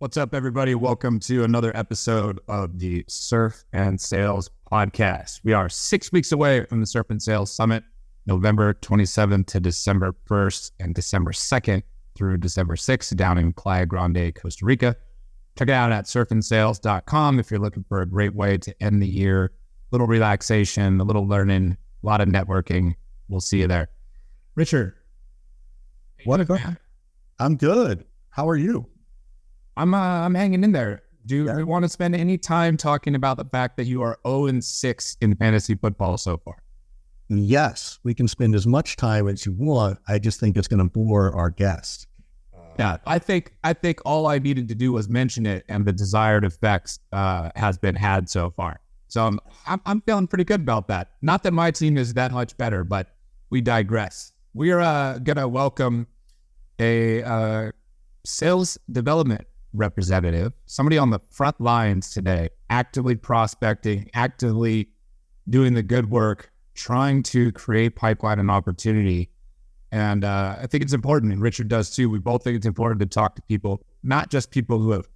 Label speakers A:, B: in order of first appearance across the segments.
A: What's up, everybody? Welcome to another episode of the Surf and Sales Podcast. We are 6 weeks away from the Surf and Sales Summit, November 27th to December 1st and December 2nd through December 6th down in Playa Grande, Costa Rica. Check it out at surfandsales.com if you're looking for a great way to end the year. A little relaxation, a little learning, a lot of networking. We'll see you there. Richard.
B: I'm good. How are you?
A: I'm hanging in there. Do you want to spend any time talking about the fact that you are 0-6 in fantasy football so far?
B: Yes, we can spend as much time as you want. I just think it's going to bore our guests.
A: Yeah, I think all I needed to do was mention it, and the desired effects has been had so far. So I'm feeling pretty good about that. Not that my team is that much better, but we digress. We are going to welcome a sales development representative, somebody on the front lines today, actively prospecting, actively doing the good work, trying to create pipeline and opportunity. And I think it's important, and Richard does too. We both think it's important to talk to people, not just people who have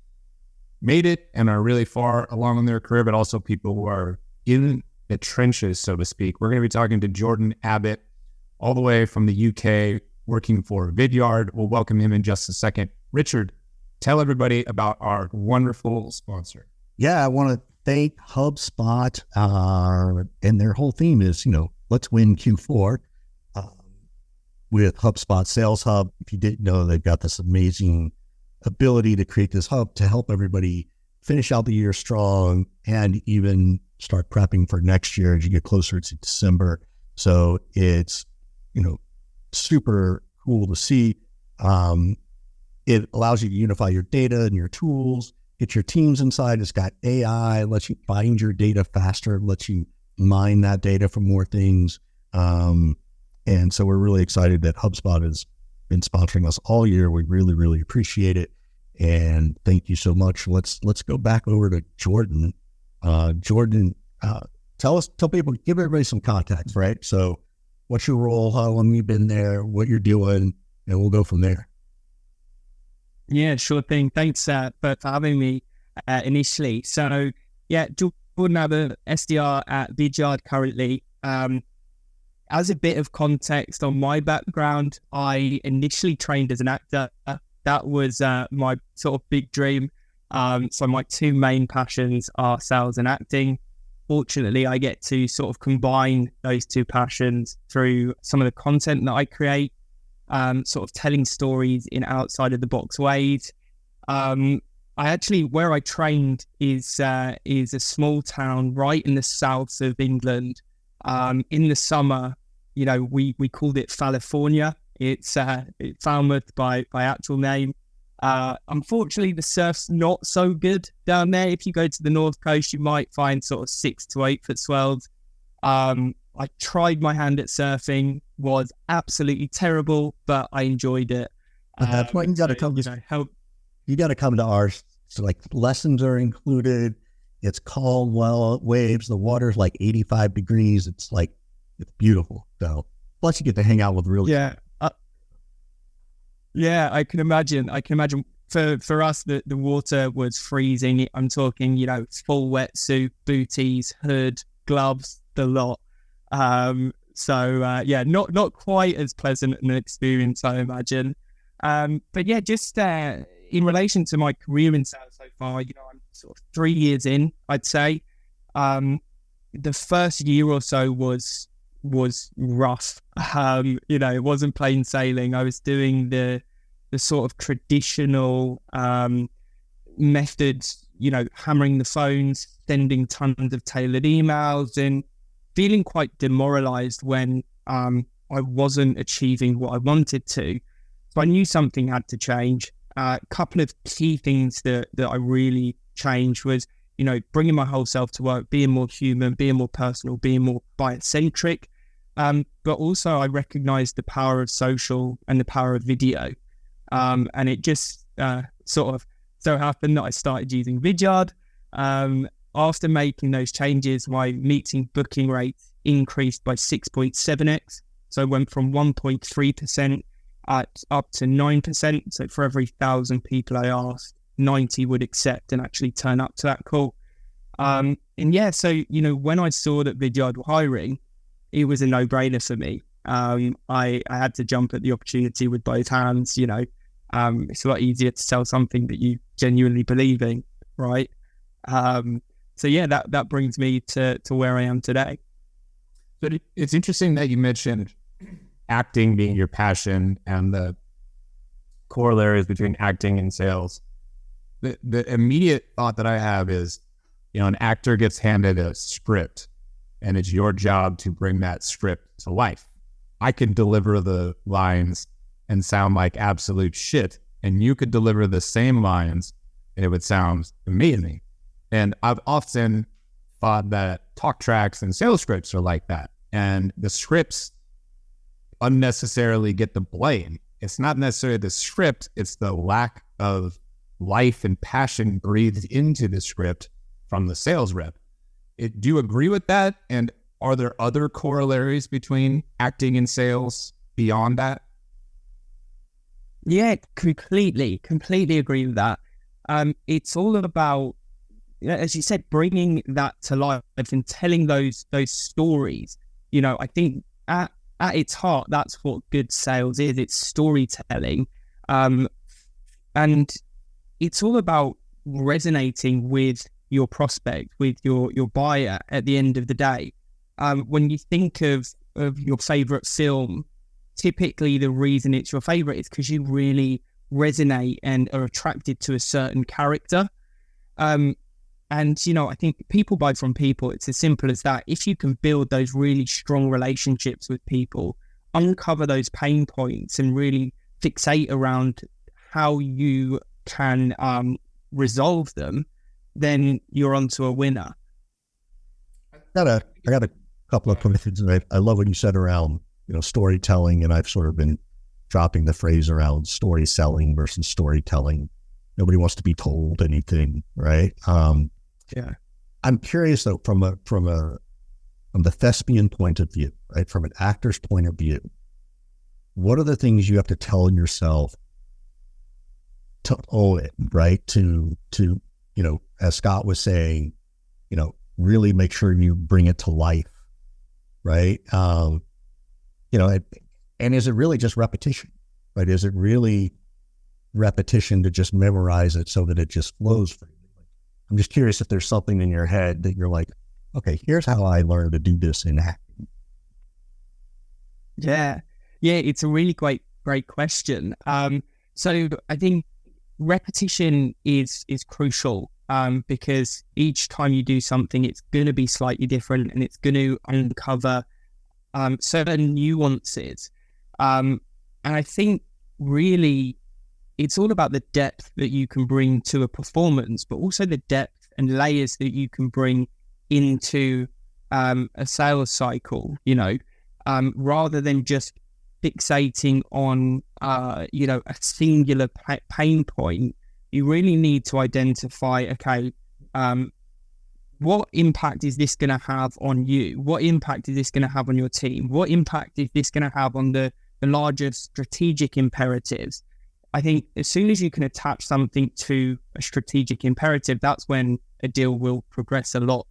A: made it and are really far along in their career, but also people who are in the trenches, so to speak. We're going to be talking to Jordan Abbot, all the way from the UK, working for Vidyard. We'll welcome him in just a second. Richard, tell everybody about our wonderful sponsor.
B: Yeah, I want to thank HubSpot, and their whole theme is, let's win Q4 with HubSpot Sales Hub. If you didn't know, they've got this amazing ability to create this hub to help everybody finish out the year strong and even start prepping for next year as you get closer to December. So it's, super cool to see. It allows you to unify your data and your tools, get your teams inside. It's got AI, lets you find your data faster, lets you mine that data for more things. And so we're really excited that HubSpot has been sponsoring us all year. We really, really appreciate it. And thank you so much. Let's go back over to Jordan. Jordan, tell people, give everybody some context, right? So what's your role? How long you've been there? What you're doing? And we'll go from there.
C: Yeah, sure thing. Thanks for having me initially. So, yeah, Jordan Abbot, SDR at Vidyard currently. As a bit of context on my background, I initially trained as an actor. That was my sort of big dream. So my two main passions are sales and acting. Fortunately, I get to sort of combine those two passions through some of the content that I create. Sort of telling stories in outside of the box ways. Where I trained is a small town right in the south of England. In the summer, we called it California. It's Falmouth by actual name. Unfortunately, the surf's not so good down there. If you go to the north coast, you might find sort of 6 to 8 foot swells. I tried my hand at surfing, was absolutely terrible, but I enjoyed it.
B: That's why you got to come. You got to come to ours. So like lessons are included. It's calm, waves. The water's like 85 degrees. It's beautiful. So plus you get to hang out with real.
C: Yeah. I can imagine. For us, the water was freezing. I'm talking, full wetsuit, booties, hood, gloves, the lot. Not quite as pleasant an experience, I imagine. But yeah, just in relation to my career in sales so far, I'm sort of 3 years in, I'd say. The first year or so was rough. It wasn't plain sailing. I was doing the sort of traditional methods, hammering the phones, sending tons of tailored emails, and feeling quite demoralized when I wasn't achieving what I wanted to. So I knew something had to change. A couple of key things that I really changed was, bringing my whole self to work, being more human, being more personal, being more buyer-centric. But also I recognized the power of social and the power of video. And it just sort of so happened that I started using Vidyard. After making those changes, my meeting booking rate increased by 6.7x. So I went from 1.3% up to 9%. So for every 1,000 people I asked, 90 would accept and actually turn up to that call. And yeah, so, you know, when I saw that Vidyard were hiring, it was a no-brainer for me. I had to jump at the opportunity with both hands. You know, it's a lot easier to sell something that you genuinely believe in, right? So yeah, that brings me to where I am today.
A: But it's interesting that you mentioned acting being your passion and the corollaries between acting and sales. The immediate thought that I have is, you know, an actor gets handed a script and it's your job to bring that script to life. I can deliver the lines and sound like absolute shit, and you could deliver the same lines and it would sound amazing. And I've often thought that talk tracks and sales scripts are like that. And the scripts unnecessarily get the blame. It's not necessarily the script, it's the lack of life and passion breathed into the script from the sales rep. Do you agree with that? And are there other corollaries between acting and sales beyond that?
C: Yeah, completely agree with that. It's all about, as you said, bringing that to life and telling those stories. You know, I think at its heart, that's what good sales is. It's storytelling. And it's all about resonating with your prospect, with your buyer at the end of the day. When you think of your favorite film, typically the reason it's your favorite is because you really resonate and are attracted to a certain character. And, you know, I think people buy from people. It's as simple as that. If you can build those really strong relationships with people, uncover those pain points and really fixate around how you can resolve them, then you're onto a winner.
B: I got a couple of questions. I love what you said around, you know, storytelling, and I've sort of been dropping the phrase around story selling versus storytelling. Nobody wants to be told anything, right?
C: Yeah.
B: I'm curious though, from the thespian point of view, right? From an actor's point of view, what are the things you have to tell yourself to own it, right? To you know, as Scott was saying, you know, really make sure you bring it to life, right? You know, and is it really just repetition, right? Is it really repetition to just memorize it so that it just flows for you? I'm just curious if there's something in your head that you're like, okay, here's how I learned to do this in acting.
C: Yeah, it's a really great question. So I think repetition is crucial, because each time you do something, it's going to be slightly different and it's going to uncover certain nuances. And I think really it's all about the depth that you can bring to a performance, but also the depth and layers that you can bring into a sales cycle, you know, rather than just fixating on, you know, a singular pain point. You really need to identify, okay, what impact is this going to have on you? What impact is this going to have on your team? What impact is this going to have on the larger strategic imperatives? I think as soon as you can attach something to a strategic imperative, that's when a deal will progress a lot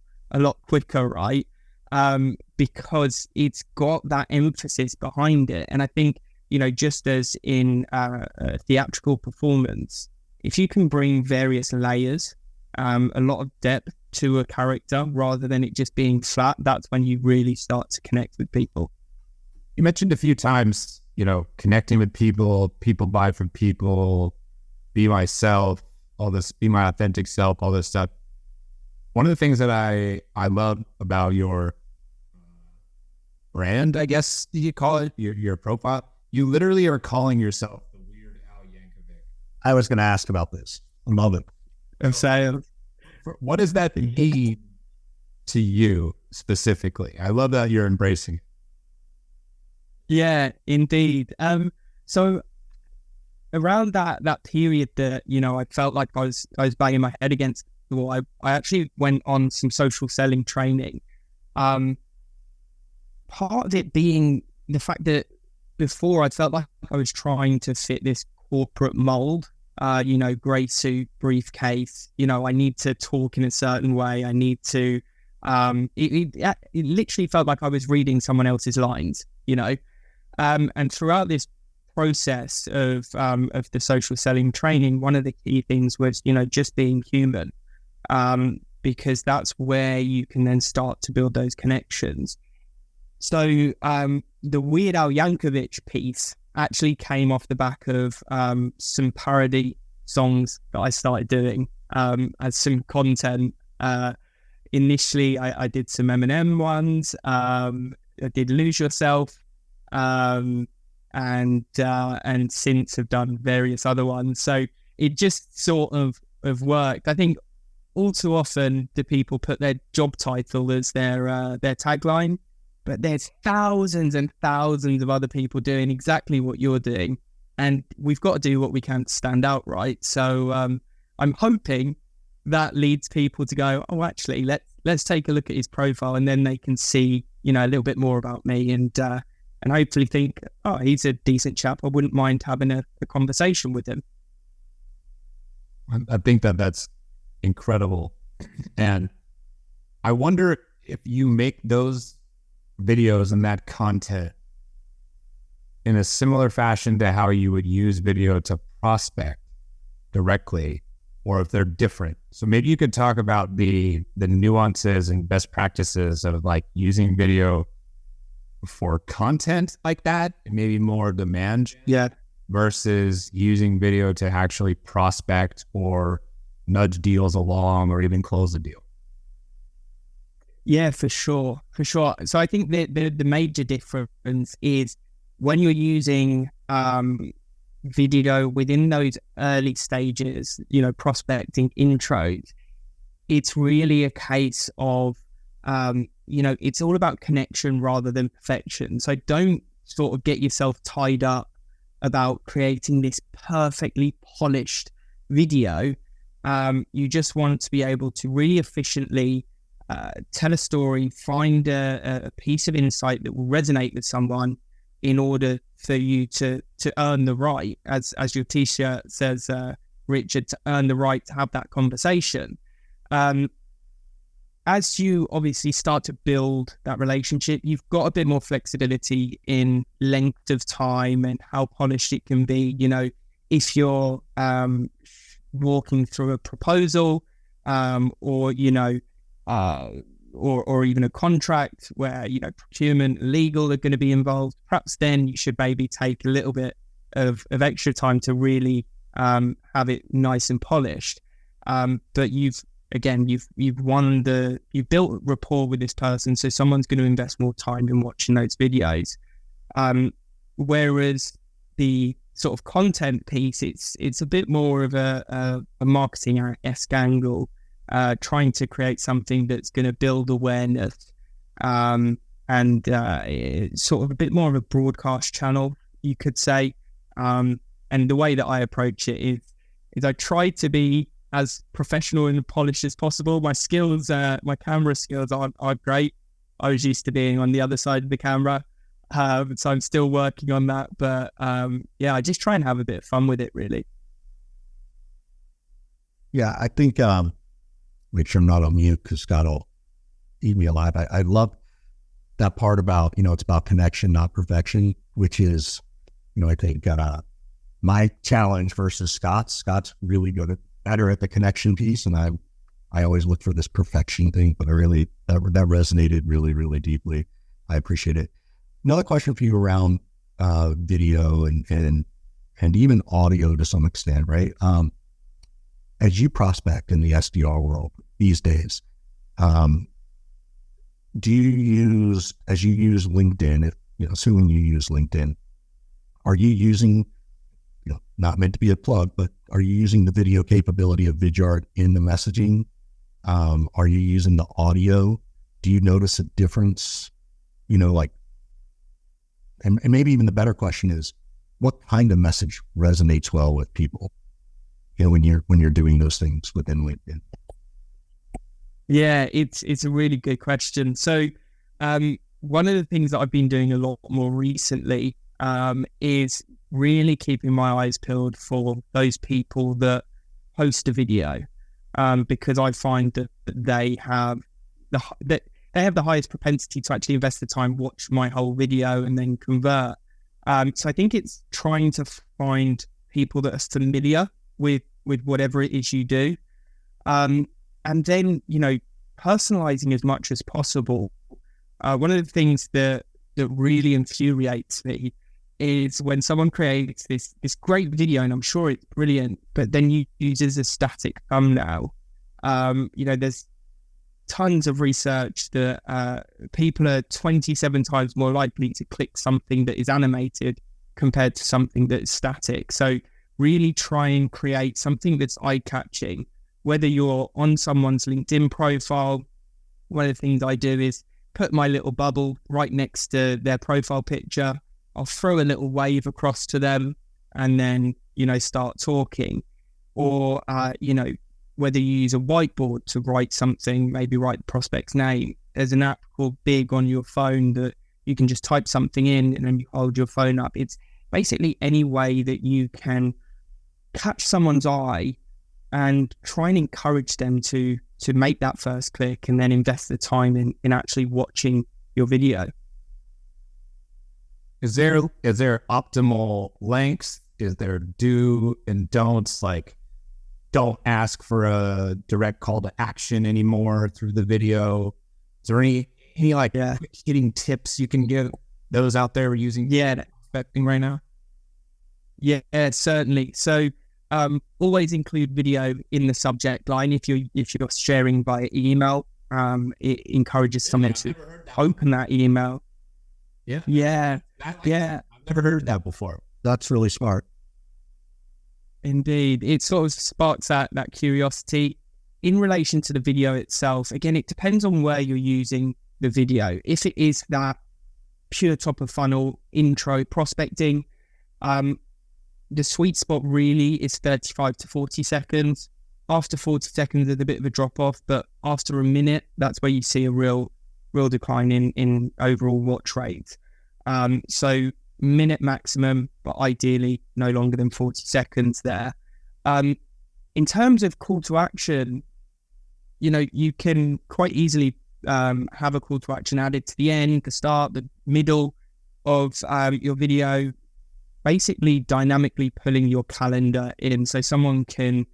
C: quicker, right? Because it's got that emphasis behind it. And I think, you know, just as in a theatrical performance, if you can bring various layers, a lot of depth to a character rather than it just being flat, that's when you really start to connect with people.
A: You mentioned a few times, you know, connecting with people buy from people, be myself, all this, be my authentic self, all this stuff. One of the things that I love about your brand, I guess you call it, your profile, you literally are calling yourself the Weird Al Yankovic.
B: I was going to ask about this. I love it.
C: I'm saying,
A: what does that mean to you specifically? I love that you're embracing it.
C: Yeah, indeed. So around that period that, you know, I felt like I was banging my head against the wall, I actually went on some social selling training. Part of it being the fact that before I felt like I was trying to fit this corporate mold, grey suit, briefcase. I need to talk in a certain way. I need to. It literally felt like I was reading someone else's lines. And throughout this process of the social selling training, one of the key things was just being human, because that's where you can then start to build those connections. So the Weird Al Yankovic piece actually came off the back of some parody songs that I started doing as some content. Initially, I did some Eminem ones. I did Lose Yourself, and since have done various other ones. So it just sort of worked. I think all too often do people put their job title as their tagline, but there's thousands and thousands of other people doing exactly what you're doing, and we've got to do what we can to stand out, right? So I'm hoping that leads people to go, oh, actually, let's take a look at his profile, and then they can see, a little bit more about me, and hopefully think, oh, he's a decent chap. I wouldn't mind having a conversation with him.
A: I think that's incredible. And I wonder if you make those videos and that content in a similar fashion to how you would use video to prospect directly, or if they're different. So maybe you could talk about the nuances and best practices of like using video for content like that, maybe more demand, versus using video to actually prospect or nudge deals along or even close a deal.
C: Yeah, for sure. So I think the major difference is when you're using video within those early stages, prospecting intros, it's really a case of, it's all about connection rather than perfection. So don't sort of get yourself tied up about creating this perfectly polished video. You just want to be able to really efficiently tell a story, find a piece of insight that will resonate with someone in order for you to earn the right, as your t-shirt says, Richard, to earn the right to have that conversation. As you obviously start to build that relationship, you've got a bit more flexibility in length of time and how polished it can be. If you're walking through a proposal, or even a contract where, procurement, legal are going to be involved, perhaps then you should maybe take a little bit of extra time to really have it nice and polished. But you've built rapport with this person, so someone's going to invest more time in watching those videos. Whereas the sort of content piece, it's a bit more of a marketing-esque angle. Trying to create something that's going to build awareness, and sort of a bit more of a broadcast channel, you could say. And the way that I approach it is I try to be as professional and polished as possible. My skills, my camera skills aren't great. I was used to being on the other side of the camera, so I'm still working on that. But I just try and have a bit of fun with it, really.
B: Yeah, I think... make sure I'm not on mute because Scott will eat me alive. I love that part about, it's about connection, not perfection, which is, I think my challenge versus Scott's. Scott's really better at the connection piece, and I always look for this perfection thing, but that resonated really, really deeply. I appreciate it. Another question for you around video and even audio to some extent, right? As you prospect in the SDR world these days, do you use LinkedIn, assuming you use LinkedIn, are you using, not meant to be a plug, but are you using the video capability of Vidyard in the messaging? Are you using the audio? Do you notice a difference? And maybe even the better question is, what kind of message resonates well with people? When you're doing those things within LinkedIn.
C: Yeah, it's a really good question. So one of the things that I've been doing a lot more recently is really keeping my eyes peeled for those people that post a video, because I find that they have the highest propensity to actually invest the time, watch my whole video, and then convert. So I think it's trying to find people that are familiar with whatever it is you do, and then personalizing as much as possible. One of the things that really infuriates me is when someone creates this great video, and I'm sure it's brilliant, but then uses a static thumbnail. There's tons of research that people are 27 times more likely to click something that is animated compared to something that is static. So really try and create something that's eye-catching. Whether you're on someone's LinkedIn profile, one of the things I do is put my little bubble right next to their profile picture. I'll throw a little wave across to them and then, start talking. Or, whether you use a whiteboard to write something, maybe write the prospect's name. There's an app called Big on your phone that you can just type something in and then you hold your phone up. It's basically any way that you can catch someone's eye and try and encourage them to make that first click and then invest the time in actually watching your video.
A: Is there optimal lengths? Is there do and don'ts? Like, don't ask for a direct call to action anymore through the video. Is there any quick hitting tips you can give those out there using prospecting right now?
C: Yeah, certainly. So always include video in the subject line if you're sharing via email. It encourages someone to open that email. Yeah.
A: I've never heard that before.
B: That's really smart.
C: Indeed. It sort of sparks that curiosity. In relation to the video itself, again, it depends on where you're using the video. If it is that pure top of funnel intro prospecting, the sweet spot really is 35 to 40 seconds. After 40 seconds, there's a bit of a drop off, but after a minute, that's where you see a real decline in overall watch rate. So minute maximum, but ideally no longer than 40 seconds there. In terms of call to action, you can quite easily have a call to action added to the end, the start, the middle of your video, basically dynamically pulling your calendar in so someone can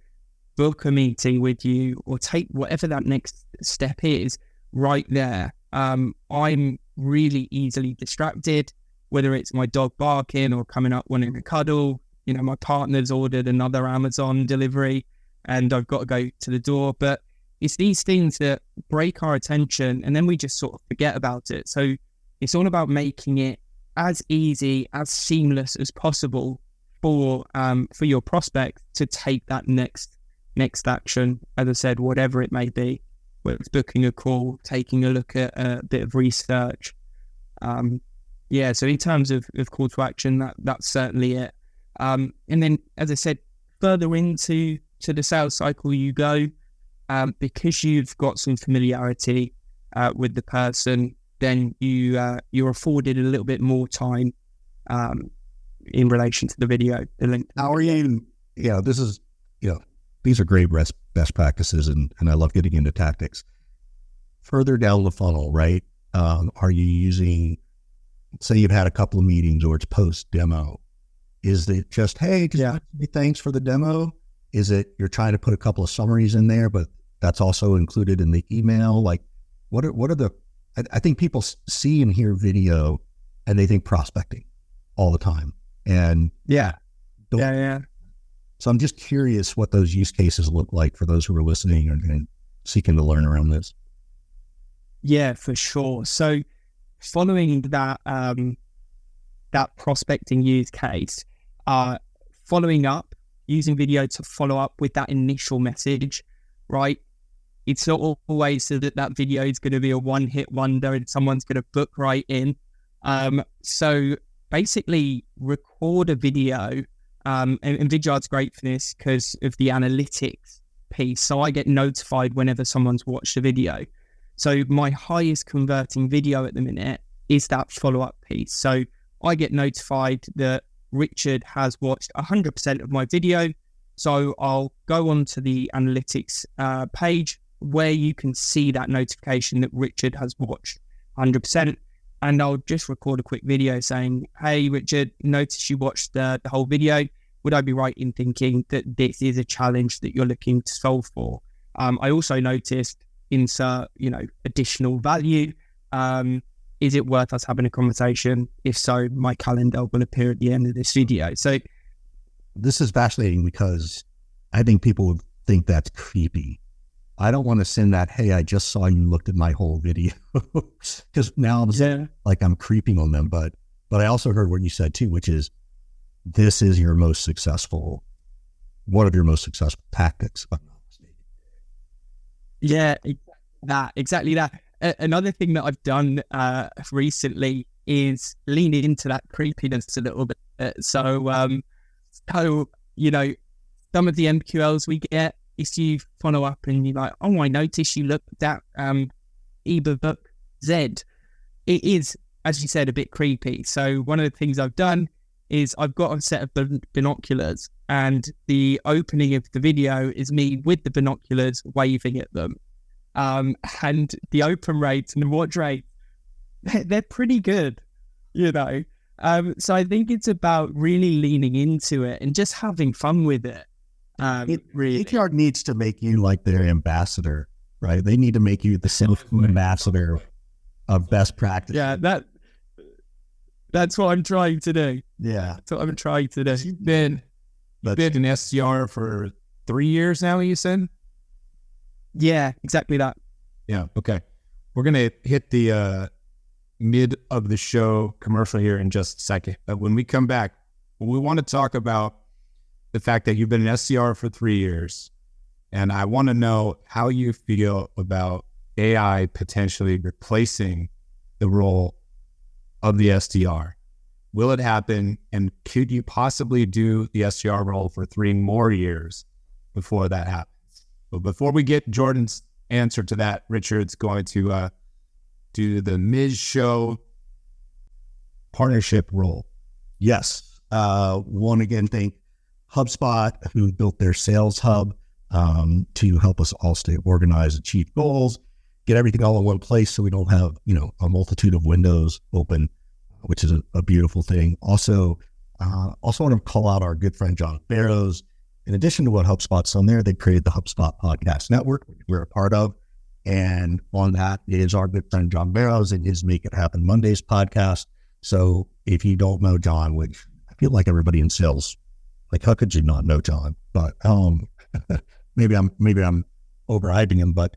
C: book a meeting with you or take whatever that next step is right there. I'm really easily distracted, whether it's my dog barking or coming up wanting a cuddle. My partner's ordered another Amazon delivery and I've got to go to the door. But it's these things that break our attention and then we just sort of forget about it. So it's all about making it as easy, as seamless as possible for your prospect to take that next action. As I said, whatever it may be, whether it's booking a call, taking a look at a bit of research. So in terms of call to action, that's certainly it. And then, as I said, further into the sales cycle you go, because you've got some familiarity with the person, then you're afforded a little bit more time in relation to the video. The link.
B: How are you? This is, these are great best practices, and I love getting into tactics. Further down the funnel, right? Are you using, say you've had a couple of meetings or it's post demo? Is it just, hey, thanks for the demo? Is it you're trying to put a couple of summaries in there, but that's also included in the email? Like, what are the, I think people see and hear video and they think prospecting all the time. And so I'm just curious what those use cases look like for those who are listening and seeking to learn around this.
C: Yeah, for sure. So following that prospecting use case, following up, using video to follow up with that initial message, right? It's not always so that video is going to be a one-hit wonder and someone's going to book right in. So basically record a video, and Vidyard's great for this because of the analytics piece. So I get notified whenever someone's watched a video. So my highest converting video at the minute is that follow-up piece. So I get notified that Richard has watched 100% of my video. So I'll go on to the analytics page where you can see that notification that Richard has watched 100%. And I'll just record a quick video saying, hey, Richard, notice you watched the whole video. Would I be right in thinking that this is a challenge that you're looking to solve for? I also noticed insert, additional value. Is it worth us having a conversation? If so, my calendar will appear at the end of this video. So
B: this is fascinating because I think people would think that's creepy. I don't want to send that, hey, I just saw you looked at my whole video, because now I'm like I'm creeping on them. But I also heard what you said too, which is this is one of your most successful tactics. If I'm not mistaken.
C: Yeah, exactly that. Another thing that I've done recently is lean into that creepiness a little bit. So some of the MQLs we get, if you follow up and you're like, oh, I noticed you looked at ebook Z. It is, as you said, a bit creepy. So one of the things I've done is I've got a set of binoculars, and the opening of the video is me with the binoculars waving at them. And the open rates and the watch rates, they're pretty good, So I think it's about really leaning into it and just having fun with it.
B: Vidyard needs to make you like their ambassador, right? They need to make you the self-ambassador of best practice.
C: Yeah, that's what I'm trying to do.
B: Yeah.
C: That's what I'm trying to do.
A: You've been an SDR for 3 years now, you said?
C: Yeah, exactly that.
A: Yeah, okay. We're going to hit the mid of the show commercial here in just a second. But when we come back, we want to talk about the fact that you've been an SDR for 3 years. And I want to know how you feel about AI potentially replacing the role of the SDR. Will it happen? And could you possibly do the SDR role for 3 more years before that happens? But before we get Jordan's answer to that, Richard's going to do the mid-show partnership role.
B: Yes. One again, thank HubSpot, who built their sales hub to help us all stay organized, achieve goals, get everything all in one place so we don't have, a multitude of windows open, which is a beautiful thing. Also want to call out our good friend, John Barrows. In addition to what HubSpot's on there, they created the Hubspot Podcast Network, which we're a part of. And on that is our good friend, John Barrows, and his Make It Happen Mondays podcast. So if you don't know John, which I feel like everybody in sales, like, how could you not know John? But maybe I'm overhyping him, but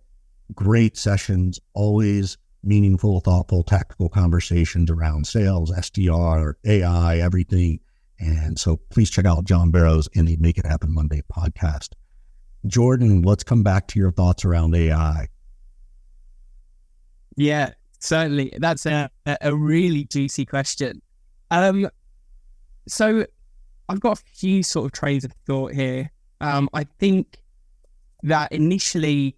B: great sessions, always meaningful, thoughtful, tactical conversations around sales, SDR, AI, everything. And so please check out John Barrows and the Make It Happen Monday podcast. Jordan, let's come back to your thoughts around AI.
C: Yeah, certainly. That's a really juicy question. So I've got a few sort of trains of thought here. I think that initially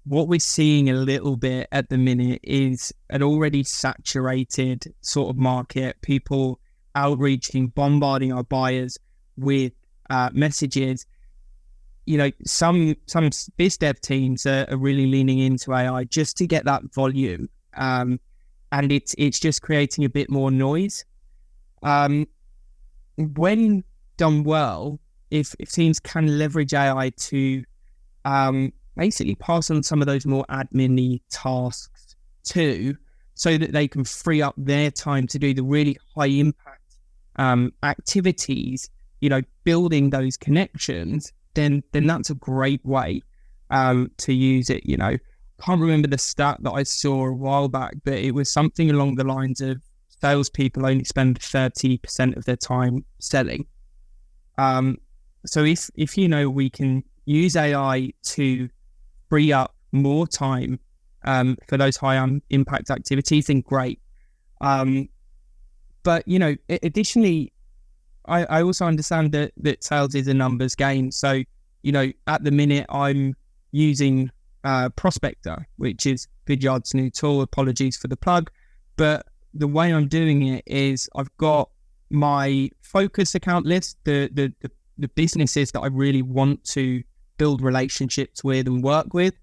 C: what we're seeing a little bit at the minute is an already saturated sort of market, people outreaching, bombarding our buyers with messages. Some biz dev teams are really leaning into AI just to get that volume, and it's just creating a bit more noise. When done well, if teams can leverage AI to basically pass on some of those more admin-y tasks too, so that they can free up their time to do the really high impact activities, building those connections, then that's a great way to use it. Can't remember the stat that I saw a while back, but it was something along the lines of salespeople only spend 30% of their time selling. So if we can use AI to free up more time for those high impact activities, then great. But additionally, I also understand that sales is a numbers game. So at the minute I'm using Prospector, which is Vidyard's new tool. Apologies for the plug, but the way I'm doing it is I've got my focus account list, the businesses that I really want to build relationships with and work with,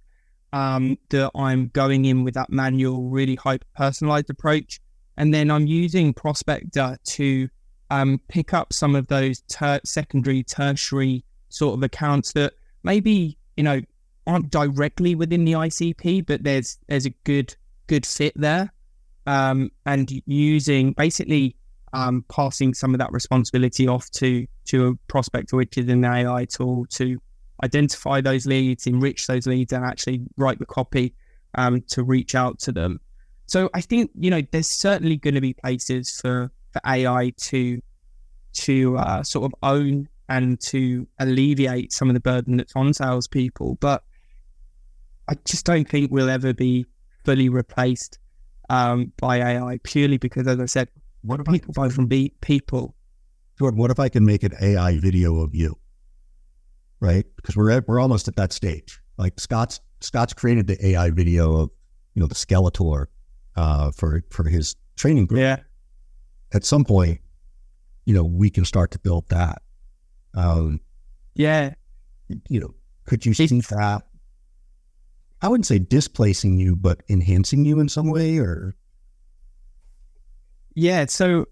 C: that I'm going in with that manual, really hyper-personalized approach. And then I'm using Prospector to pick up some of those secondary, tertiary sort of accounts that maybe, aren't directly within the ICP, but there's a good fit there. And using, basically passing some of that responsibility off to a Prospector, which is an AI tool, to identify those leads, enrich those leads, and actually write the copy to reach out to them. So I think, there's certainly going to be places for AI to sort of own and to alleviate some of the burden that's on salespeople. But I just don't think we'll ever be fully replaced by AI, purely because, as I said,
B: What if
C: people buy from people.
B: Jordan, what if I can make an AI video of you? Right? Because we're almost at that stage. Like Scott's created the AI video of, the Skeletor for his training group.
C: Yeah.
B: At some point, we can start to build that.
C: Yeah.
B: Could you see that? I wouldn't say displacing you, but enhancing you in some way, or?
C: Yeah. So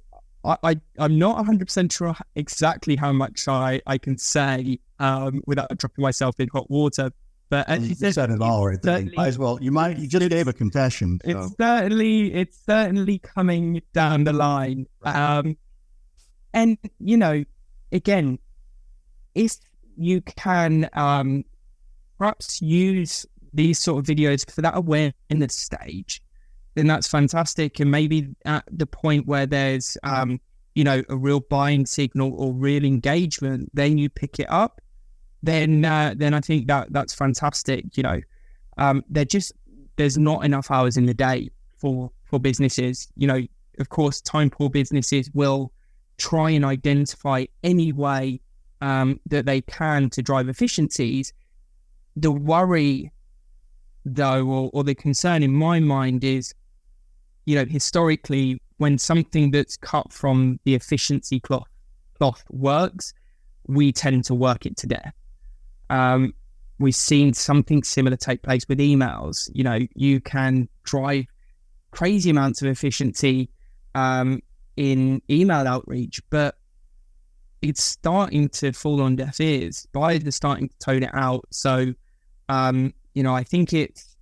C: I'm not 100% sure exactly how much I can say without dropping myself in hot water. But as
B: you said it all right there. Might as well. You just gave a confession. So.
C: It's certainly coming down the line. And again, if you can perhaps use these sort of videos for that awareness stage, then that's fantastic. And maybe at the point where there's a real buying signal or real engagement, then you pick it up. Then I think that's fantastic. There's not enough hours in the day for businesses. Of course, time poor businesses will try and identify any way that they can to drive efficiencies. The worry, though, or the concern in my mind is, historically, when something that's cut from the efficiency cloth works, we tend to work it to death. We've seen something similar take place with emails. You can drive crazy amounts of efficiency in email outreach, but it's starting to fall on deaf ears. Buyers are starting to tone it out. So, I think it's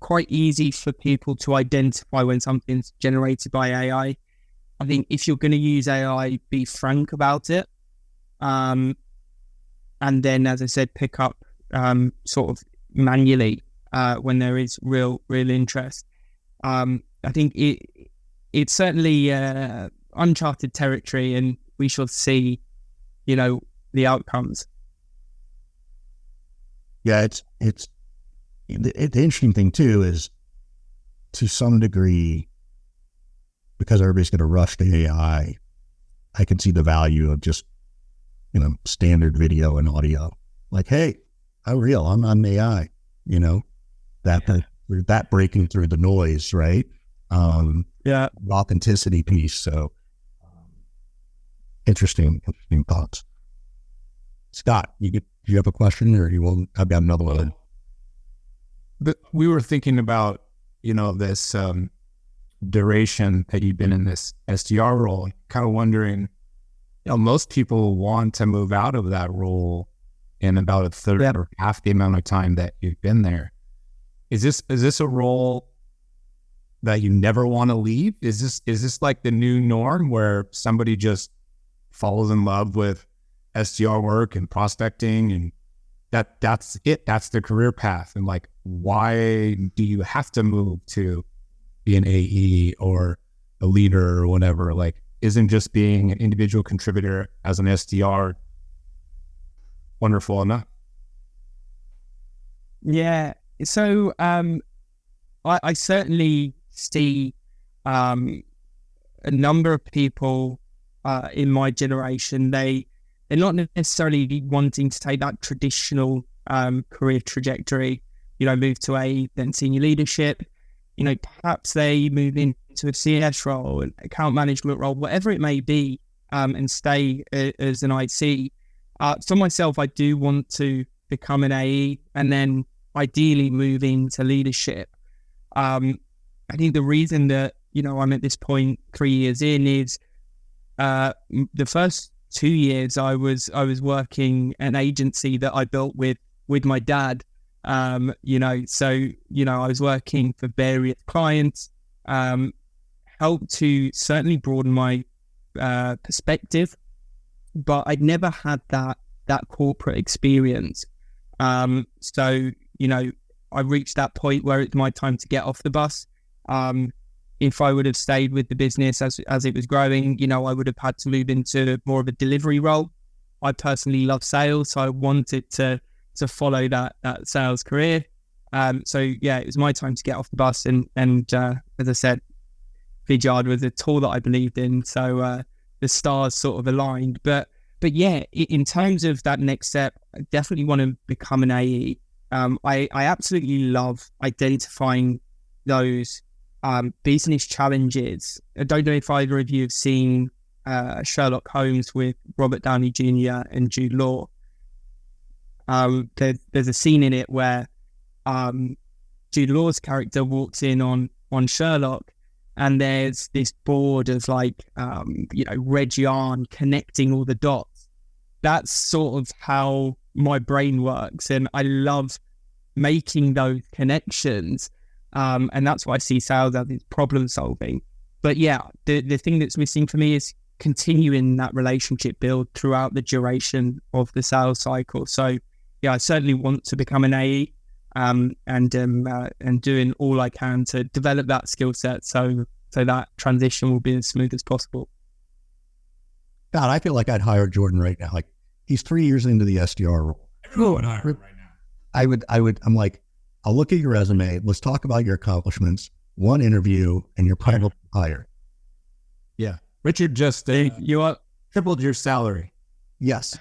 C: quite easy for people to identify when something's generated by AI. I think if you're going to use AI, be frank about it. And then, as I said, pick up sort of manually when there is real interest. I think it's certainly uncharted territory, and we shall see, the outcomes.
B: Yeah, it's the interesting thing too is, to some degree, because everybody's going to rush to AI, I can see the value of just standard video and audio. Like, hey, how real? I'm on AI. That breaking through the noise, right? Authenticity piece. So interesting thoughts. Scott, do you have a question, or you will? I've got another one.
A: But we were thinking about, this duration that you've been in this SDR role, kind of wondering, most people want to move out of that role in about a third or half the amount of time that you've been there. Is this a role that you never want to leave? Is this like the new norm where somebody just falls in love with SDR work and prospecting, and that's it? That's the career path. And like, why do you have to move to be an AE or a leader or whatever? Like, isn't just being an individual contributor as an SDR wonderful enough?
C: Yeah. So I certainly see a number of people in my generation. They're not necessarily wanting to take that traditional career trajectory, move to then senior leadership. perhaps they move into a CS role, an account management role, whatever it may be, and stay as an IC. For myself, I do want to become an AE and then ideally move into leadership. I think the reason that, I'm at this point 3 years in is the first 2 years I was working an agency that I built with my dad. I was working for various clients, helped to certainly broaden my perspective, but I'd never had that corporate experience. I reached that point where it's my time to get off the bus. If I would have stayed with the business as it was growing, I would have had to move into more of a delivery role. I personally love sales, so I wanted to follow that sales career. It was my time to get off the bus, and as I said, Vidyard was a tool that I believed in, so the stars sort of aligned. But yeah, in terms of that next step, I definitely want to become an AE. I absolutely love identifying those business challenges. I don't know if either of you have seen Sherlock Holmes with Robert Downey Jr. and Jude Law. There's a scene in it where Jude Law's character walks in on Sherlock, and there's this board of red yarn connecting all the dots. That's sort of how my brain works, and I love making those connections. And that's why I see sales as is problem solving. But yeah, the thing that's missing for me is continuing that relationship build throughout the duration of the sales cycle. So yeah, I certainly want to become an AE, and doing all I can to develop that skill set so that transition will be as smooth as possible.
B: God, I feel like I'd hire Jordan right now. Like, he's 3 years into the SDR role.
A: Everyone would hire him right now.
B: I'm like, I'll look at your resume. Let's talk about your accomplishments. One interview and you're probably hired.
A: Yeah. Richard just tripled your salary.
B: Yes.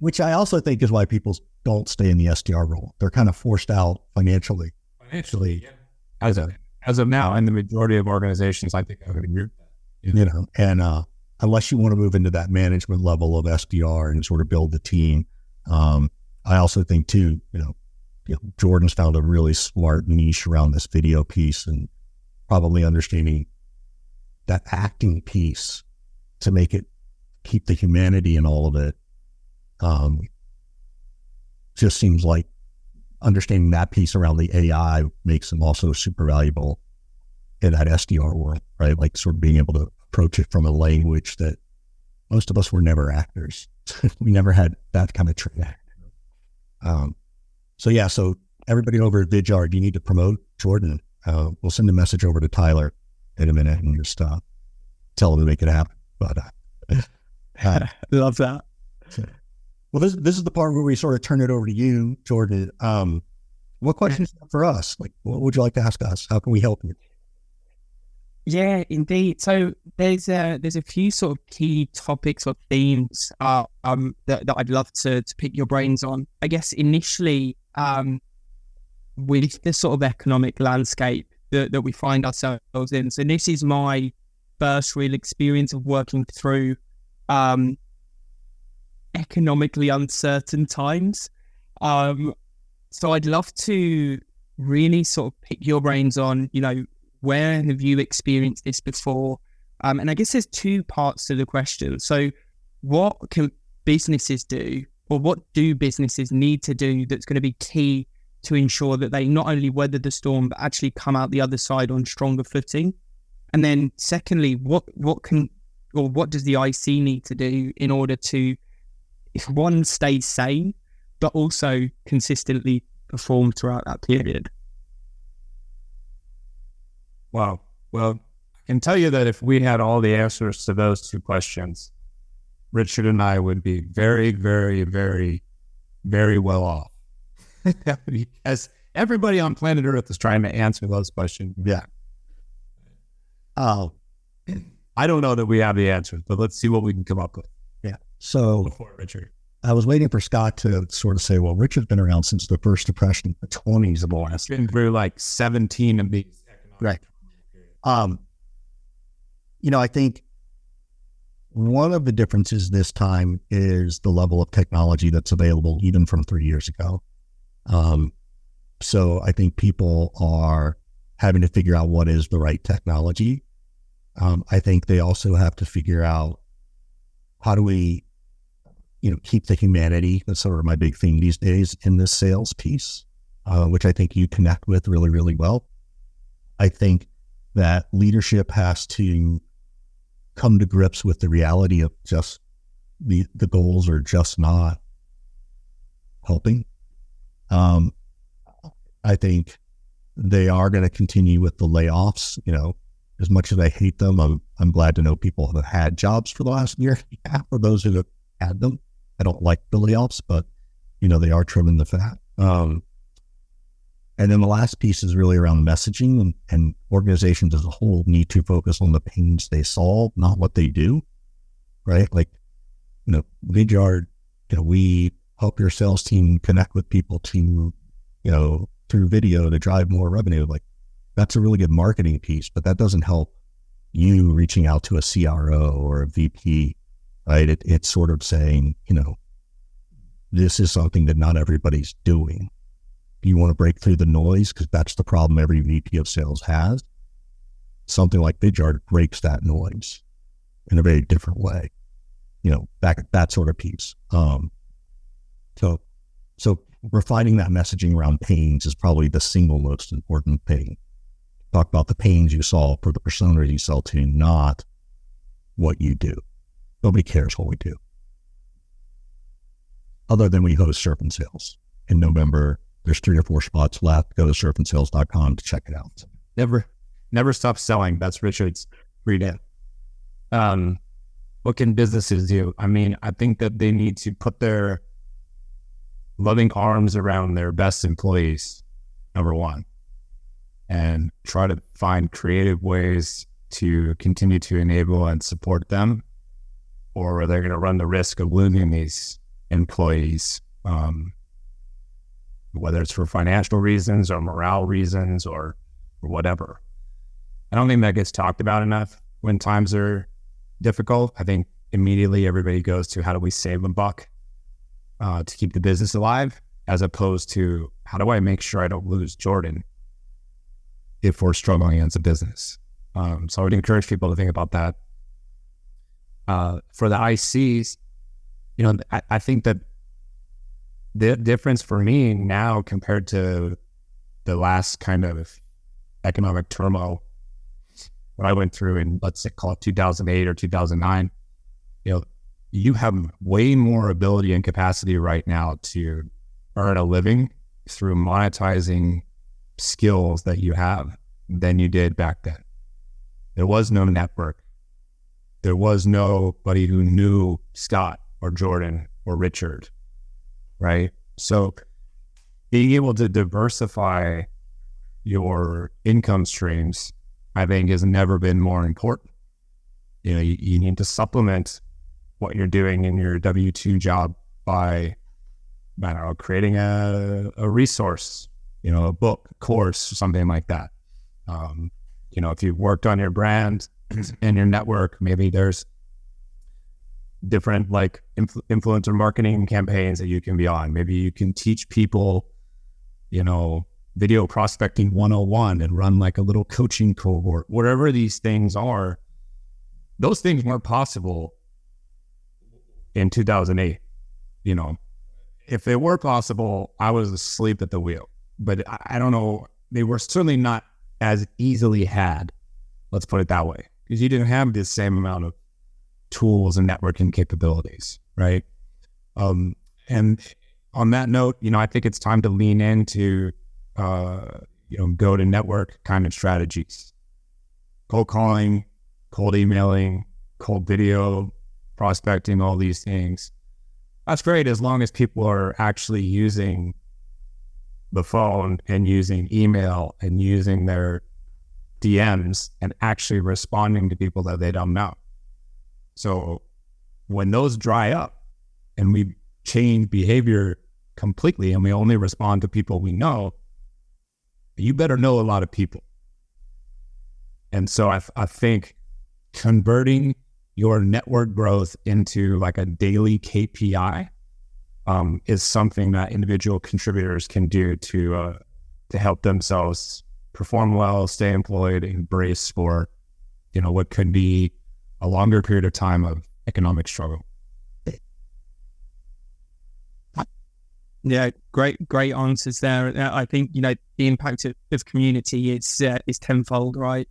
B: Which I also think is why people don't stay in the SDR role. They're kind of forced out financially.
A: Yeah. As of now, in the majority of organizations, I think I would agree with that.
B: Yeah. Unless you want to move into that management level of SDR and sort of build the team. I also think too, Jordan's found a really smart niche around this video piece, and probably understanding that acting piece to make it keep the humanity in all of it. Just seems like understanding that piece around the AI makes them also super valuable in that SDR world, right? Like sort of being able to approach it from a language that most of us were never actors. We never had that kind of training. So everybody over at Vidyard, you need to promote Jordan. We'll send a message over to Tyler in a minute and just tell him to make it happen. But
C: love that.
B: Well, this is the part where we sort of turn it over to you, Jordan. What questions for us? Like, what would you like to ask us? How can we help you?
C: Yeah, indeed. So there's a few sort of key topics or themes that I'd love to pick your brains on. I guess initially, with the sort of economic landscape that we find ourselves in. So this is my first real experience of working through economically uncertain times. So I'd love to really sort of pick your brains on, where have you experienced this before? And I guess there's two parts to the question. So what can businesses do, or what do businesses need to do that's going to be key to ensure that they not only weather the storm, but actually come out the other side on stronger footing? And then secondly, what does the IC need to do in order to, if one, stay sane, but also consistently perform throughout that period?
A: Wow. Well, I can tell you that if we had all the answers to those two questions, Richard and I would be very, very, very, very well off. Because everybody on planet Earth is trying to answer those questions.
B: Yeah.
A: I don't know that we have the answers, but let's see what we can come up with.
B: Yeah. So
A: before Richard.
B: I was waiting for Scott to sort of say, well, Richard's been around since the first depression, the 20s of the last.
A: Been through like 17 of these.
B: Right. I think one of the differences this time is the level of technology that's available even from 3 years ago. So I think people are having to figure out what is the right technology. I think they also have to figure out how do we, keep the humanity. That's sort of my big thing these days in this sales piece, which I think you connect with really, really well. I think that leadership has to come to grips with the reality of just the goals are just not helping. I think they are going to continue with the layoffs. As much as I hate them, I'm glad to know people have had jobs for the last year and a half, for those who have had them. I don't like the layoffs, but they are trimming the fat. And then the last piece is really around messaging, and organizations as a whole need to focus on the pains they solve, not what they do, right? Like, Vidyard, we help your sales team connect with people to, through video to drive more revenue. Like, that's a really good marketing piece, but that doesn't help you reaching out to a CRO or a VP, right? It's sort of saying, this is something that not everybody's doing. You want to break through the noise, because that's the problem every VP of sales has. Something like Vidyard breaks that noise in a very different way, that sort of piece. So refining that messaging around pains is probably the single most important thing. Talk about the pains you solve for the personas you sell to, not what you do. Nobody cares what we do. Other than we host Serpent Sales in November. There's 3 or 4 spots left. Go to serpentsales.com to check it out.
A: Never stop selling. That's Richard's read. What can businesses do? I mean, I think that they need to put their loving arms around their best employees, number one, and try to find creative ways to continue to enable and support them, or they're going to run the risk of losing these employees, whether it's for financial reasons or morale reasons or whatever. I don't think that gets talked about enough when times are difficult. I think immediately everybody goes to how do we save a buck to keep the business alive, as opposed to how do I make sure I don't lose Jordan if we're struggling as a business. So I would encourage people to think about that. For the ICs, I think that the difference for me now compared to the last kind of economic turmoil what I went through in, let's say, call it 2008 or 2009, you have way more ability and capacity right now to earn a living through monetizing skills that you have than you did back then. There was no network. There was nobody who knew Scott or Jordan or Richard, right? So being able to diversify your income streams, I think, has never been more important. You need to supplement what you're doing in your W-2 job by, creating a resource, a book, a course, something like that. If you've worked on your brand and your network, maybe there's different influencer marketing campaigns that you can be on. Maybe you can teach people, video prospecting 101 and run a little coaching cohort. Whatever these things are, those things weren't possible in 2008. If they were possible, I was asleep at the wheel. But I don't know, they were certainly not as easily had, let's put it that way, because you didn't have the same amount of tools and networking capabilities, right? And on that note, I think it's time to lean into, go to network kind of strategies. Cold calling, cold emailing, cold video, prospecting, all these things. That's great as long as people are actually using the phone and using email and using their DMs and actually responding to people that they don't know. So when those dry up and we change behavior completely and we only respond to people we know, you better know a lot of people. And so I think converting your network growth into like a daily KPI is something that individual contributors can do to help themselves perform well, stay employed, embrace for, what could be a longer period of time of economic struggle.
C: Yeah, great answers there. I think, the impact of community is tenfold, right?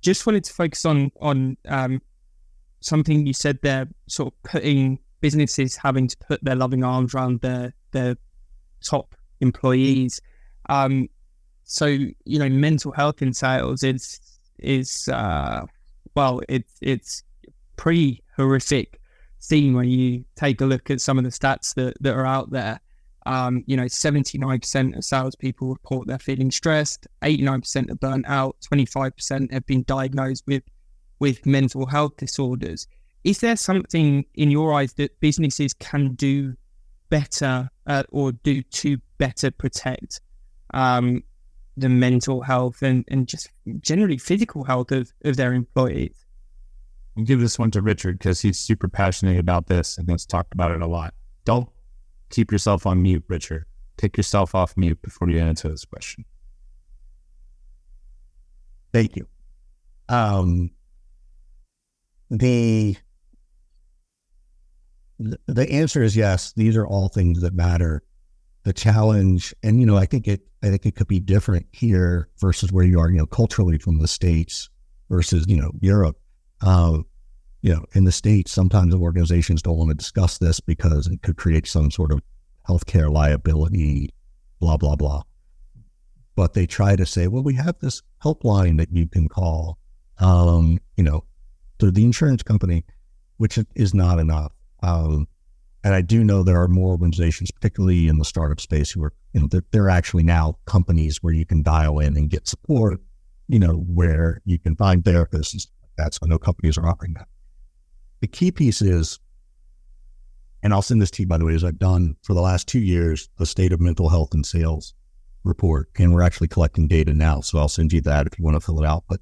C: Just wanted to focus on something you said there, sort of putting businesses having to put their loving arms around their top employees. So, mental health in sales is it's pretty horrific scene when you take a look at some of the stats that are out there. 79% of salespeople report they're feeling stressed, 89% are burnt out, 25% have been diagnosed with mental health disorders. Is there something in your eyes that businesses can do better or do to better protect the mental health and just generally physical health of their employees?
A: I'll give this one to Richard because he's super passionate about this and has talked about it a lot. Don't keep yourself on mute, Richard. Take yourself off mute before you answer this question.
B: Thank you. The answer is yes. These are all things that matter. The challenge, and I think it could be different here versus where you are, culturally from the States versus Europe. In the States, sometimes organizations don't want to discuss this because it could create some sort of healthcare liability, blah blah blah. But they try to say, well, we have this helpline that you can call, through the insurance company, which is not enough. And I do know there are more organizations, particularly in the startup space, who are, there are actually now companies where you can dial in and get support, where you can find therapists and stuff like that. So I know companies are offering that. The key piece is, and I'll send this to you, by the way, is I've done for the last 2 years, the state of mental health and sales report, and we're actually collecting data now. So I'll send you that if you want to fill it out. But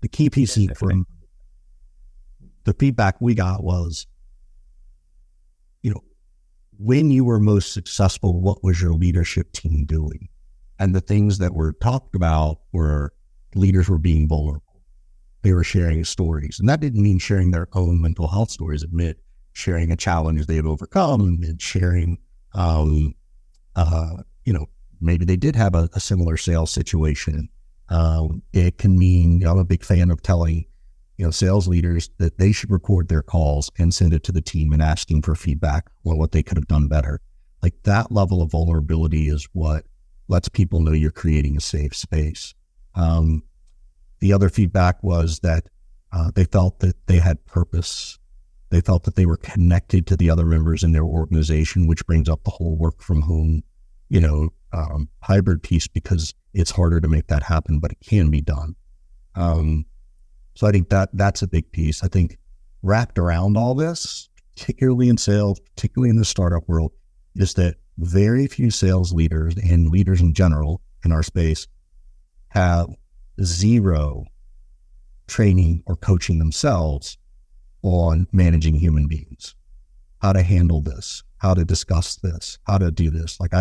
B: the key piece is from the feedback we got was, when you were most successful, what was your leadership team doing? And the things that were talked about were leaders were being vulnerable. They were sharing stories. And that didn't mean sharing their own mental health stories. It meant sharing a challenge they had overcome and sharing, maybe they did have a similar sales situation. It can mean, I'm a big fan of telling sales leaders that they should record their calls and send it to the team and asking for feedback on what they could have done better. Like that level of vulnerability is what lets people know you're creating a safe space. The other feedback was that they felt that they had purpose. They felt that they were connected to the other members in their organization, which brings up the whole work from home, hybrid piece, because it's harder to make that happen, but it can be done. So I think that's a big piece. I think wrapped around all this, particularly in sales, particularly in the startup world, is that very few sales leaders and leaders in general in our space have zero training or coaching themselves on managing human beings, how to handle this, how to discuss this, how to do this. Like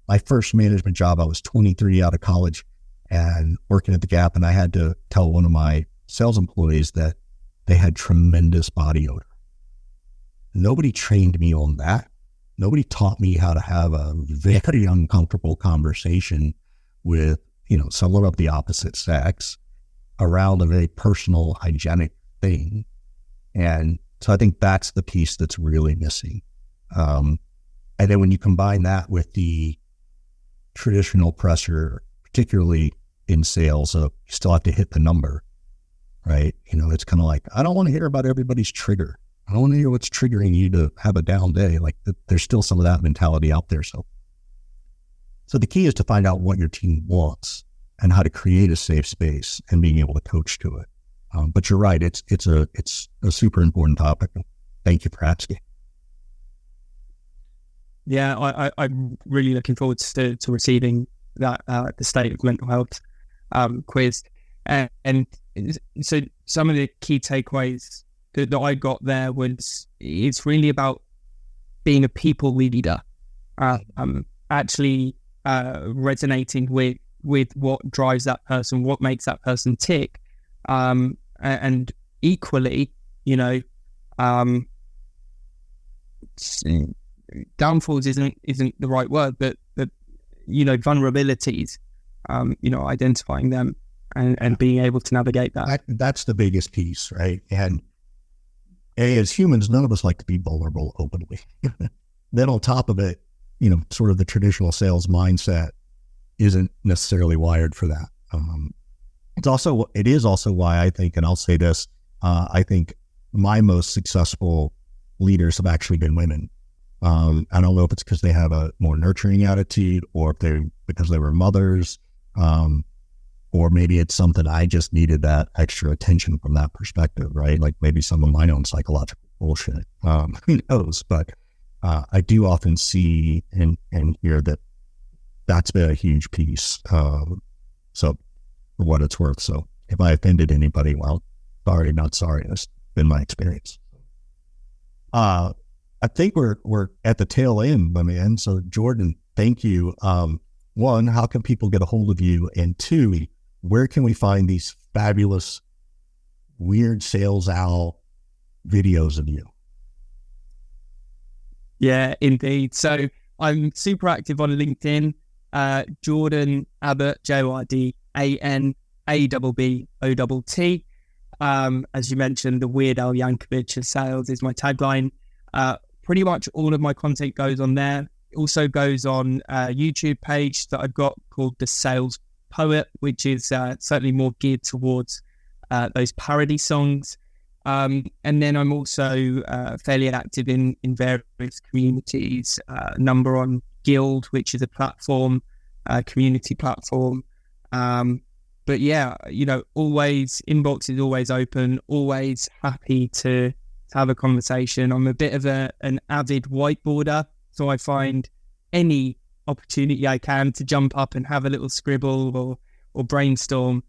B: my first management job, I was 23 out of college and working at the Gap, and I had to tell one of my sales employees that they had tremendous body odor. Nobody trained me on that. Nobody taught me how to have a very uncomfortable conversation with, someone of the opposite sex around a very personal, hygienic thing. And so I think that's the piece that's really missing. And then when you combine that with the traditional pressure, particularly in sales, so you still have to hit the number, right? It's kind of like, I don't want to hear about everybody's trigger. I don't want to hear what's triggering you to have a down day. Like there's still some of that mentality out there. So the key is to find out what your team wants and how to create a safe space and being able to coach to it. But you're right. It's a super important topic. Thank you for asking.
C: I'm really looking forward to receiving that the state of mental health quiz, and so some of the key takeaways that I got there was it's really about being a people leader, actually resonating with what drives that person, what makes that person tick, and equally, downfalls isn't the right word, but vulnerabilities, identifying them and being able to navigate that.
B: That's the biggest piece, right? And as humans, none of us like to be vulnerable openly. Then on top of it, sort of the traditional sales mindset isn't necessarily wired for that. It is also why I think, and I'll say this, I think my most successful leaders have actually been women. I don't know if it's because they have a more nurturing attitude, or if because they were mothers, or maybe it's something I just needed that extra attention from that perspective, right? Like maybe some of my own psychological bullshit. Who knows? But I do often see and hear that's been a huge piece. So for what it's worth. So if I offended anybody, well, sorry, not sorry. That's been my experience. I think we're at the tail end, my man. So Jordan, thank you. One, how can people get a hold of you? And two, where can we find these fabulous, weird sales owl videos of you?
C: Yeah, indeed. So I'm super active on LinkedIn. Jordan Abbot, JORDAN ABBOTT. As you mentioned, the Weird Al Yankovic of sales is my tagline. Pretty much all of my content goes on there. It also goes on a YouTube page that I've got called The Sales Poet, which is certainly more geared towards those parody songs. And then I'm also fairly active in various communities, number on Guild, which is a platform, community platform. But yeah, always, inbox is always open, always happy to have a conversation. I'm a bit of an avid whiteboarder, so I find any opportunity I can to jump up and have a little scribble or brainstorm.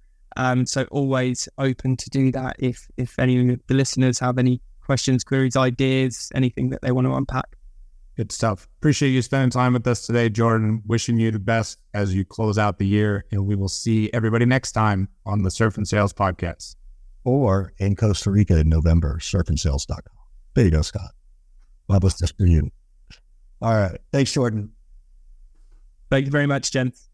C: So always open to do that if any of the listeners have any questions, queries, ideas, anything that they want to unpack.
A: Good stuff. Appreciate you spending time with us today, Jordan. Wishing you the best as you close out the year, and we will see everybody next time on the Surf and Sales Podcast.
B: Or in Costa Rica in November, surfandsales.com. There you go, Scott. That was just for you. All right. Thanks, Jordan.
C: Thank you very much, gents.